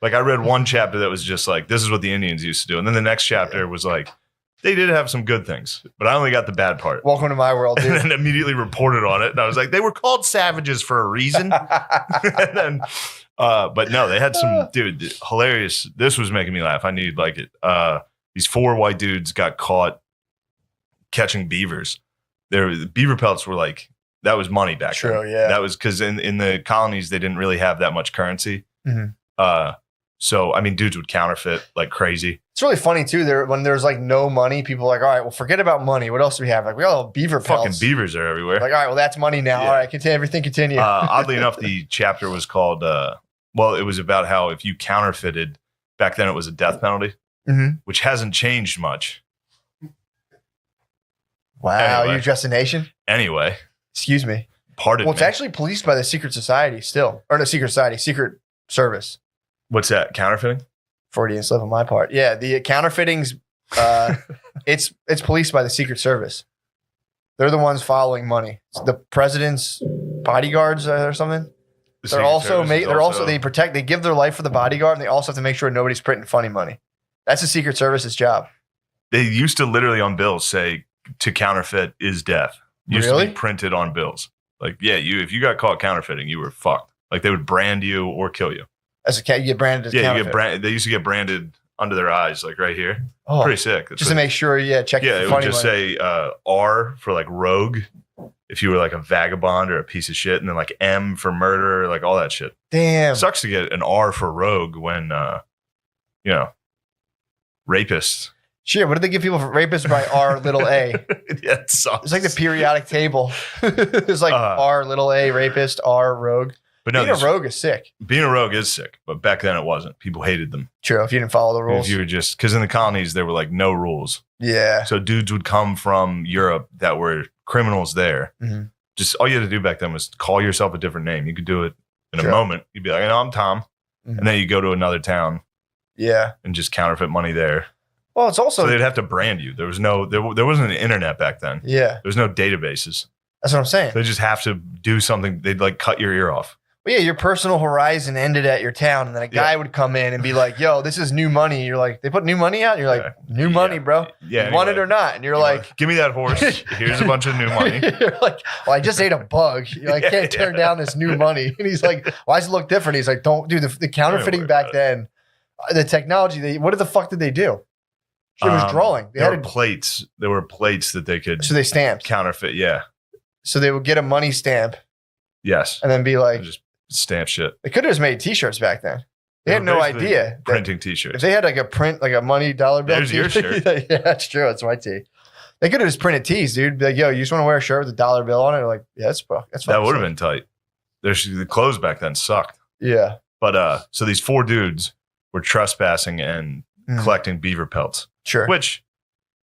Like I read one chapter that was just like, this is what the Indians used to do. And then the next chapter was like, they did have some good things, but I only got the bad part. Welcome to my world, dude. And then immediately reported on it. And I was like, they were called savages for a reason. And then, but no, they had some, dude, hilarious. This was making me laugh. I knew you'd like it. These 4 white dudes got caught catching beavers. The beaver pelts were like, that was money back then. True, yeah. That was because in the colonies, they didn't really have that much currency. Mm-hmm. So, I mean, dudes would counterfeit like crazy. It's really funny, too. When there's like no money, people are like, all right, well, forget about money. What else do we have? Like, we got beaver pelts. Fucking beavers are everywhere. Like, all right, well, that's money now. Yeah. All right, everything continue. Oddly enough, the chapter was called, well, it was about how if you counterfeited, back then it was a death penalty, which hasn't changed much. Wow, anyway. you dressed a nation? Anyway. Excuse me. Pardon me. Well, it's actually policed by the Secret Society still. Or no, Secret Society, Secret Service. What's that? Counterfeiting? Freudian slip on my part. Yeah, the counterfeiting's, it's policed by the Secret Service. They're the ones following money. It's the president's bodyguards or something. They give their life for the bodyguard, and they also have to make sure nobody's printing funny money. That's the Secret Service's job. They used to literally on bills say to counterfeit is death. Used to be printed on bills. Like, yeah, if you got caught counterfeiting, you were fucked. Like they would brand you or kill you. As a cat, you get branded as counterfeit. You get branded. They used to get branded under their eyes, like right here. Oh, pretty sick. Just to make sure, check. Yeah, it would just say R for like rogue, if you were like a vagabond or a piece of shit, and then like M for murder, like all that shit. Damn, it sucks to get an R for rogue when rapists. Shit, what did they give people for rapists by R little a? Yeah, it sucks. It's like the periodic table. It's like R little a rapist, R rogue. But no, being a rogue is sick. Being a rogue is sick, but back then it wasn't. People hated them. True, if you didn't follow the rules. If you were just, because in the colonies, there were like no rules. Yeah. So dudes would come from Europe that were criminals there. Mm-hmm. Just all you had to do back then was call yourself a different name. You could do it in a moment. You'd be like, I'm Tom. Mm-hmm. And then you go to another town. Yeah. And just counterfeit money there. Well, it's also. So they'd have to brand you. There wasn't an internet back then. Yeah. There was no databases. That's what I'm saying. They just have to do something. They'd like cut your ear off. Well, yeah, your personal horizon ended at your town, and then a guy would come in and be like, yo, this is new money. You're like, they put new money out? And you're like, new money, bro. Yeah. You want it or not? And you're like, give me that horse. Here's a bunch of new money. You're like, well, I just ate a bug. You're like, I can't turn down this new money. And he's like, why does it look different? He's like, don't do the counterfeiting back then. The technology, what the fuck did they do? It was drawing. There were plates. There were plates that they could. So they stamped. Counterfeit, yeah. So they would get a money stamp. Yes. And then be like. Just stamp shit. They could have just made t-shirts back then. They had no idea. Printing t-shirts. If they had like a print, like a money dollar bill. There's your shirt. Yeah, that's true. That's my tee. They could have just printed tees, dude. Be like, yo, you just want to wear a shirt with a dollar bill on it? Like, yeah, that's fine. That would have been tight. The clothes back then sucked. Yeah. But so these 4 dudes were trespassing and collecting beaver pelts. Sure. Which,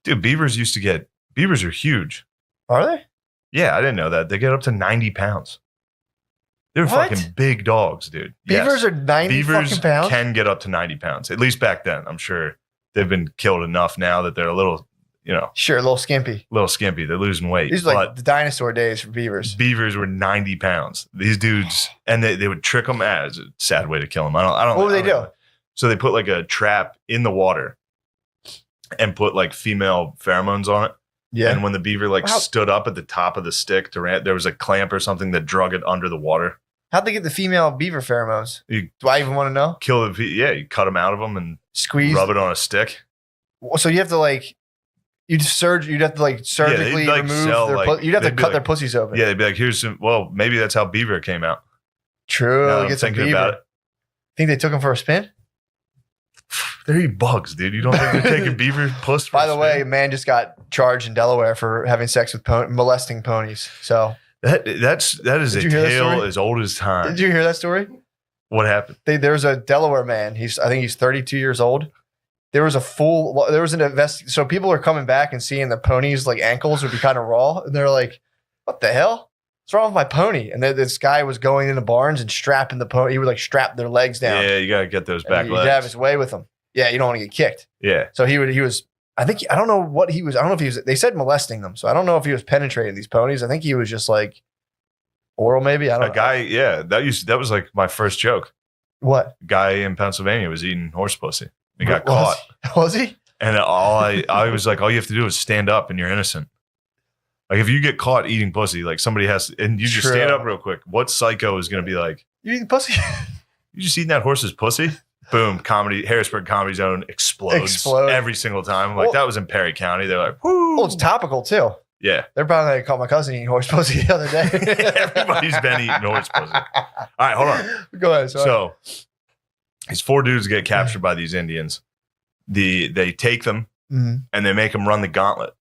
dude, beavers are huge. Are they? Yeah, I didn't know that. They get up to 90 pounds. They're fucking big dogs, dude. Beavers are 90 fucking pounds? Can get up to 90 pounds, at least back then. I'm sure they've been killed enough now that they're a little, Sure, a little skimpy. They're losing weight. These are like the dinosaur days for beavers. Beavers were 90 pounds. These dudes, and they would trick them. It's a sad way to kill them. I don't. What would they do? So they put like a trap in the water and put like female pheromones on it. Yeah. And when the beaver stood up at the top of the stick there was a clamp or something that drug it under the water. How'd they get the female beaver pheromones? Do I even want to know? You cut them out of them and squeeze, rub it on a stick. So you have to you'd have to surgically remove you'd have to cut their pussies open. Yeah, they'd be like, here's some, maybe that's how beaver came out. True. Get some beaver. About it. Think they took him for a spin? They're eating bugs, dude. You don't think they're taking beaver puss? By the way, a man just got charged in Delaware for having sex with molesting ponies. So that is a tale as old as time. Did you hear that story? What happened? There's a Delaware man. I think he's 32 years old. There was an invest. So people are coming back and seeing the ponies ankles would be kind of raw, and they're like, "What the hell? What's wrong with my pony?" And then this guy was going into barns and strapping the pony. He would strap their legs down. Yeah, you gotta get those back legs. He'd have his way with them. Yeah, you don't want to get kicked. Yeah. So he was. I don't know what he was. I don't know if he was. They said molesting them, so I don't know if he was penetrating these ponies. I think he was just oral, maybe. I don't know. Yeah, that was like my first joke. What? Guy in Pennsylvania was eating horse pussy. He got Was caught. Was he? And I was like, all you have to do is stand up and you're innocent. Like if you get caught eating pussy, like somebody has to, and you just stand up real quick. What psycho is going to be like, you eating pussy? You just eating that horse's pussy? Boom. Harrisburg Comedy Zone explodes every single time. Like that was in Perry County. They're like, whoo. Well, it's topical too. Yeah. They're probably going to call my cousin eating horse pussy the other day. Everybody's been eating horse pussy. All right, hold on. Go ahead. Sorry. So these 4 dudes get captured by these Indians. They take them and they make them run the gauntlet.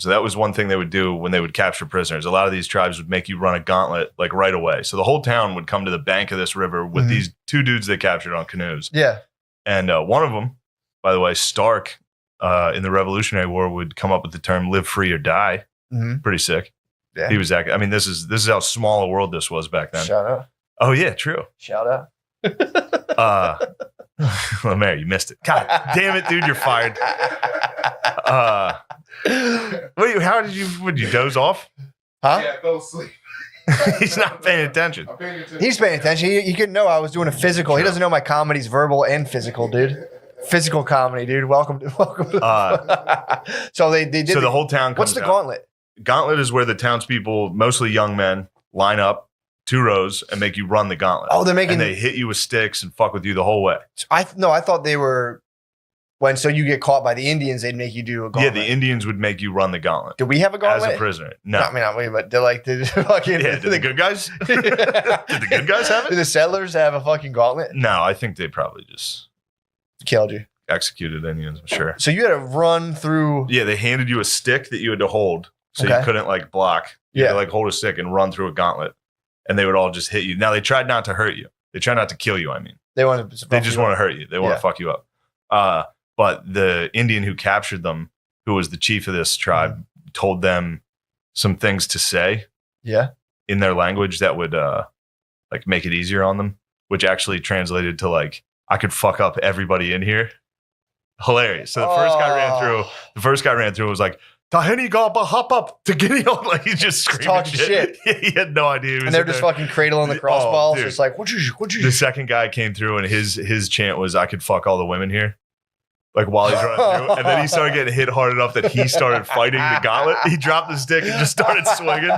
So that was one thing they would do when they would capture prisoners. A lot of these tribes would make you run a gauntlet like right away. So the whole town would come to the bank of this river with these 2 dudes they captured on canoes. Yeah. And one of them, by the way, Stark, in the Revolutionary War would come up with the term "live free or die." Pretty sick. Yeah. He was that. I mean, this is how small a world this was back then. Shout out. Oh yeah, true. Shout out. Lemaire, you missed it. God damn it, dude, you're fired. Would you doze off? Huh? Yeah, I fell asleep. He's not paying attention. I'm paying attention. He's paying attention. He couldn't know I was doing a physical. He doesn't know my comedy's verbal and physical, dude. Physical comedy, dude. Welcome to. So they did. So the whole town comes What's the out. gauntlet? Gauntlet is where the townspeople, mostly young men, line up 2 rows and make you run the gauntlet. Oh, they're making. And they hit you with sticks and fuck with you the whole way. I thought they were. So you get caught by the Indians, they'd make you do a gauntlet. Yeah, the Indians would make you run the gauntlet. Do we have a gauntlet? As a prisoner. No. I mean, not we, but they're like, did fucking. Yeah, did the good guys? Did the good guys have Did it? the settlers have a fucking gauntlet? No, I think they probably just Killed you. executed Indians, I'm sure. So you had to run through. Yeah, they handed you a stick that you had to hold. So Okay. you couldn't like block. You had Yeah. to like hold a stick and run through a gauntlet. And they would all just hit you. Now they tried not to hurt you. They tried not to kill you, I mean. They want to. They just want to hurt you. They want Yeah. to fuck you up. But the Indian who captured them, who was the chief of this tribe, told them some things to say Yeah. in their language that would like make it easier on them, which actually translated to like, I could fuck up everybody in here. Hilarious. So the first guy ran through and was like, Tahini Gaba hop up to get on. Like he's just screaming talking shit. He had no idea. He was And they're in just there. fucking cradling the Oh, crossballs. dude. Just like, what you? The second guy came through and his chant was, I could fuck all the women here. Like while he's running through. And then he started getting hit hard enough that he started fighting the gauntlet. He dropped the stick and just started swinging.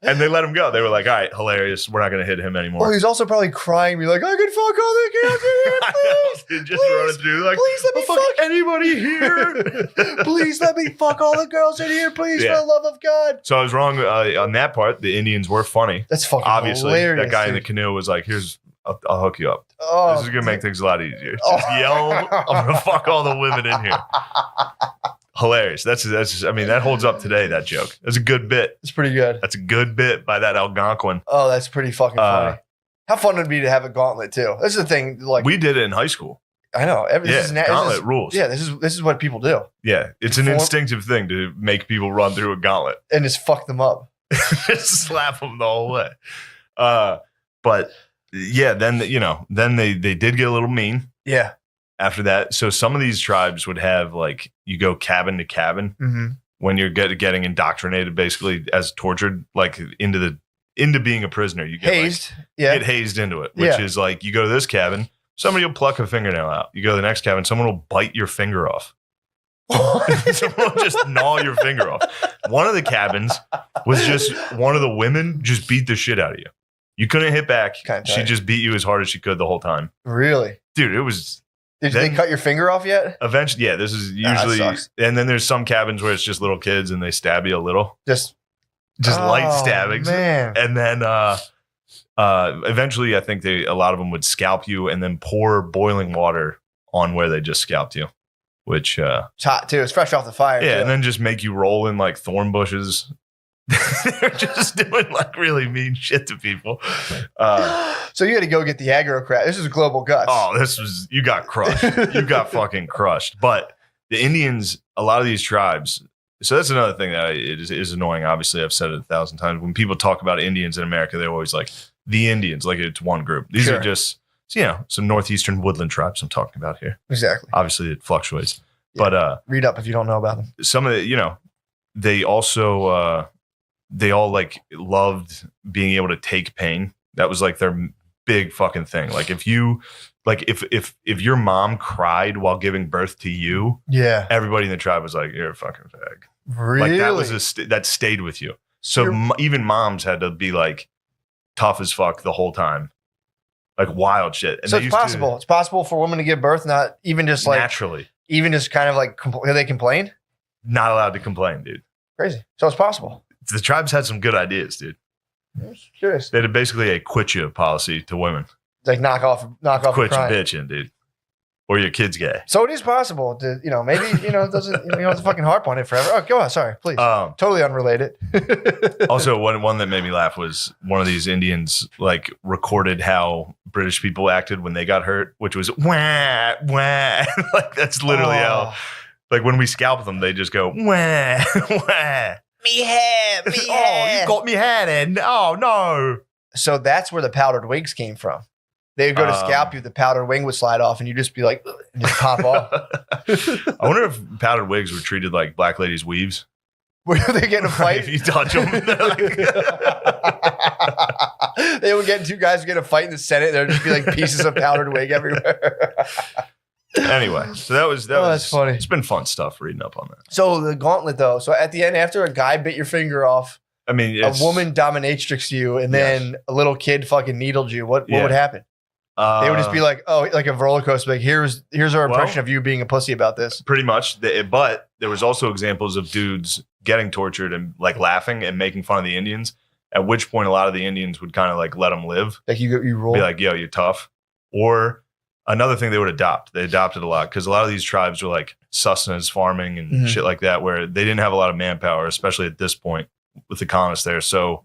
And they let him go. They were like, all right, hilarious. We're not going to hit him anymore. Well, he's also probably crying, be like, I could fuck all the girls in here, I know, please. dude, just please, running through like, please let me "I'll fuck anybody here. Please let me fuck all the girls in here, please, Yeah. for the love of God. So I was wrong on that part. The Indians were funny. That's fucking Obviously, hilarious. that guy in the dude. canoe was like, I'll hook you up. Oh, This is going to make things a lot easier. Just Oh. yell, I'm going to fuck all the women in here. Hilarious. That's I mean, that holds up today, that joke. That's a good bit. it's pretty good. That's a good bit by that Algonquin. Oh, that's pretty fucking funny. How fun would it be to have a gauntlet too? This is the thing. Like We did it in high school. I know. This Yeah, is gauntlet rules. Yeah, this is what people do, Yeah, it's an Form- instinctive thing to make people run through a gauntlet. and just fuck them up. Just slap them the whole way. But yeah, then they did get a little mean Yeah. after that. So some of these tribes would have like you go cabin to cabin Mm-hmm. when you're getting indoctrinated, basically as tortured, like into being a prisoner. You get Hazed. get hazed into it, which Yeah. is like you go to this cabin, somebody will pluck a fingernail out. You go to the next cabin, someone will bite your finger off. Someone will just gnaw your finger off. One of the cabins was just one of the women just beat the shit out of you. You couldn't hit back. Kinda She tight. just beat you as hard as she could the whole time. Really? Dude, it was Did Then- they cut your finger off yet? eventually, yeah, this is Ah, that usually, sucks. and then there's some cabins where it's just little kids and they stab you a little, Just light Oh, stabbings. Man. And then eventually I think a lot of them would scalp you and then pour boiling water on where they just scalped you, which, It's hot too. It's fresh off the fire. yeah, too. and then just make you roll in like thorn bushes. They're just doing like really mean shit to people. So you had to go get the aggro crap. This is global guts. Oh, you got crushed. You got fucking crushed. But the Indians, a lot of these tribes, so that's another thing that is annoying. Obviously, I've said it 1,000 times. When people talk about Indians in America, they're always like the Indians, like it's one group. These Sure. are just, some northeastern woodland tribes I'm talking about here. Exactly. Obviously, it fluctuates. Yeah. But Read up if you don't know about them. some of the, they also, they all like loved being able to take pain. That was like their big fucking thing. Like if you, like if your mom cried while giving birth to you, Yeah. everybody in the tribe was like, "You're a fucking fag." Really? Like that was that stayed with you. So even moms had to be like tough as fuck the whole time, like wild shit. And so it's possible. It's possible for women to give birth, not even just like naturally, even just kind of like they complain. not allowed to complain, dude. Crazy. So it's possible. The tribes had some good ideas, dude. I'm just curious. They had basically a quit you policy to women. It's like knock off Quit the you crime. bitching, dude. Or your kid's gay. So it is possible to, maybe, it doesn't, you don't have to fucking harp on it forever. Oh, go on. Sorry, please. Totally unrelated. Also, one that made me laugh was one of these Indians like recorded how British people acted when they got hurt, which was wah, wah. Like that's literally how, like when we scalp them, they just go wah, wah. Me hair, me Oh, hair. you got me hair then. Oh, no. So that's where the powdered wigs came from. They would go to scalp you, the powdered wing would slide off, and you just be like, ugh, and just pop off. I wonder if powdered wigs were treated like black ladies' weaves. Were they getting a fight? If you touch them, they would get two guys get a fight in the Senate. There'd just be like pieces of powdered wig everywhere. Anyway, so that was that's funny. It's been fun stuff reading up on that. So the gauntlet, though. So at the end, after a guy bit your finger off, I mean, a woman dominatrixed you, and then a little kid fucking needled you. What would happen? They would just be like, oh, like a roller coaster. Like, here's our impression of you being a pussy about this. Pretty much. But there was also examples of dudes getting tortured and like laughing and making fun of the Indians, at which point a lot of the Indians would kind of like let them live. Like you roll. Be like, yo, you're tough. Or another thing they would adopt. They adopted a lot because a lot of these tribes were like sustenance farming and shit like that, where they didn't have a lot of manpower, especially at this point with the colonists there. So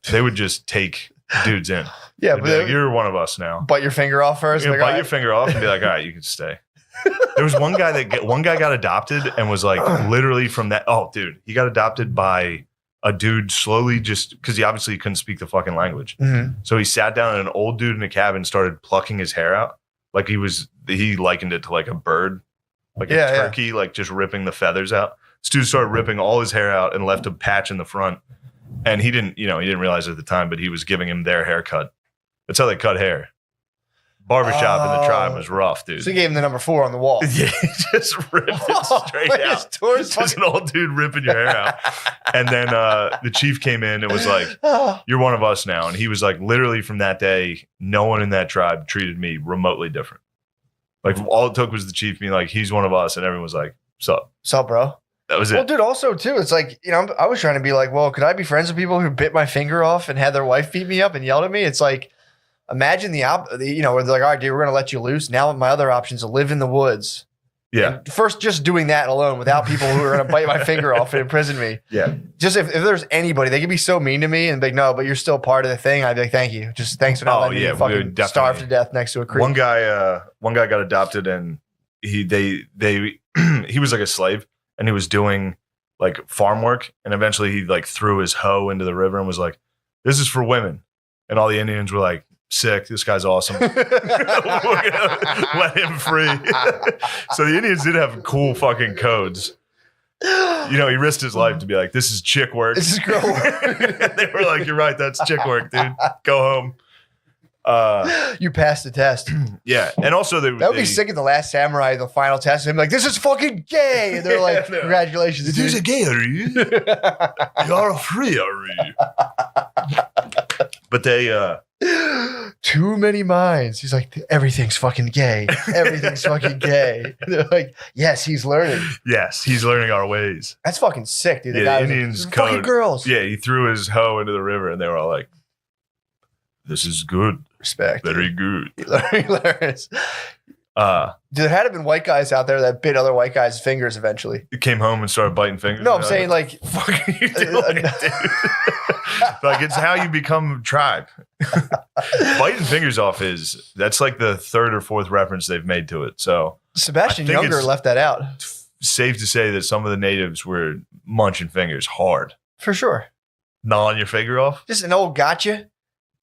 they would just take dudes in. Yeah, but like, you're one of us now. Bite your finger off first. Like, bite your finger off and be like, all right, you can stay. There was one guy got adopted and was like literally from that. Oh, dude, he got adopted by a dude slowly just because he obviously couldn't speak the fucking language. Mm-hmm. So he sat down and an old dude in a cabin started plucking his hair out. Like he likened it to like a bird, like a turkey, like just ripping the feathers out. This dude started ripping all his hair out and left a patch in the front. And he didn't realize it at the time, but he was giving him their haircut. That's how they cut hair. Barbershop in the tribe was rough, dude. So he gave him the number 4 on the wall. Yeah, he just ripped it straight out. Just an old dude ripping your hair out. And then the chief came in and was like, you're one of us now. And he was like, literally from that day, no one in that tribe treated me remotely different. Like all it took was the chief being like, he's one of us. And everyone was like, sup? Sup, bro? That was it. Well, dude, also, too, it's like, I was trying to be like, well, could I be friends with people who bit my finger off and had their wife beat me up and yelled at me? It's like, imagine where they're like, all right, dude, we're going to let you loose. Now my other option is to live in the woods. Yeah. And first, just doing that alone without people who are going to bite my finger off and imprison me. Yeah. Just if there's anybody, they could be so mean to me and be like, no, but you're still part of the thing. I'd be like, thank you. Just thanks for not letting me fucking starve to death next to a creek. One guy got adopted and he was like a slave and he was doing like farm work. And eventually he like threw his hoe into the river and was like, this is for women. And all the Indians were like, sick. This guy's awesome. We're gonna let him free. So the Indians did have cool fucking codes. He risked his life to be like, this is chick work. This is girl work. They were like, you're right. That's chick work, dude. Go home. You passed the test. Yeah. And also that would be sick at the Last Samurai, the final test. And be like, this is fucking gay. And they're like, congratulations. This is a gay, are you? You're free, are you? But they too many minds. He's like, everything's fucking gay. Everything's fucking gay. And they're like, yes, he's learning. Yes, he's learning our ways. That's fucking sick, dude. The guy Indians like, fucking girls. Yeah, he threw his hoe into the river and they were all like, this is good. Respect. Very good. He learns. There had to have been white guys out there that bit other white guys' fingers eventually. He came home and started biting fingers. No, I'm saying like, what are you doing, dude? Like it's how you become tribe. Biting fingers off that's like the 3rd or 4th reference they've made to it. So Sebastian Younger left that out. Safe to say that some of the natives were munching fingers hard. For sure. Gnawing your finger off. Just an old gotcha.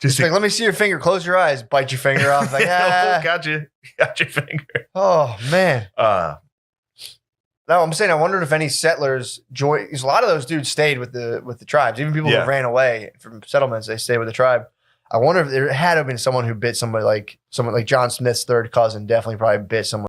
Just like, let me see your finger. Close your eyes. Bite your finger off. Like, got your finger. Oh man. No, I'm saying I wondered if any settlers joined. Because a lot of those dudes stayed with the tribes. Even people who ran away from settlements, they stayed with the tribe. I wonder if there had to have been someone who bit someone like John Smith's third cousin definitely probably bit someone